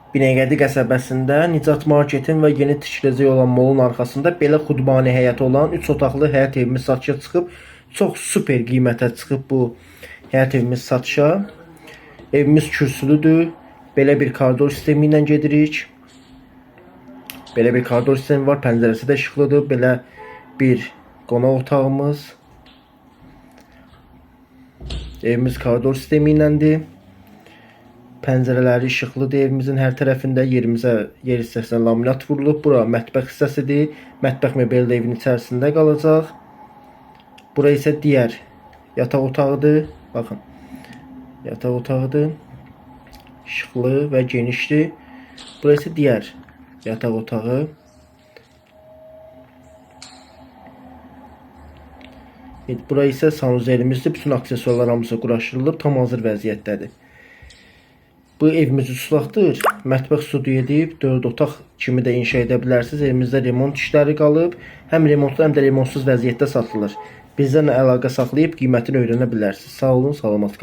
Binəqədi qəsəbəsində Nicat Marketin və yeni tikiləcək olan molun arxasında belə xudmani həyəti olan 3 otaqlı həyət evimiz satışa çıxıb. Çox super qiymətə çıxıb bu həyət evimiz satışa. Evimiz kürsülüdür. Belə bir koridor sistemi ilə gedirik. Belə bir koridor sistemi var. Pəncərəsi də işıqlıdır. Belə bir qonaq otağımız. Evimiz koridor sistemi iləndir. Pəncərələri işıqlıdır. Evimizin hər tərəfində yer hissəsinə laminat vurulub. Bura mətbəx hissəsidir. Mətbəx mebelli evin içərisində qalacaq. Bura isə digər yataq otağıdır. Baxın. Yataq otağıdır. İşıqlı və genişdir. Bura isə digər yataq otağı. Bura isə sanuzelimizdir. Bütün aksesuarlar hamısı quraşdırılıb. Tam hazır vəziyyətdədir. Bu evimiz 3 otaqdır. Mətbəx studiya edib 4 otaq kimi də inşa edə bilərsiniz. Evimizdə remont işləri qalıb. Həm remontlu, həm də remontsuz vəziyyətdə satılır. Bizdən əlaqə saxlayıb qiymətini öyrənə bilərsiniz. Sağ olun, salamat qalın.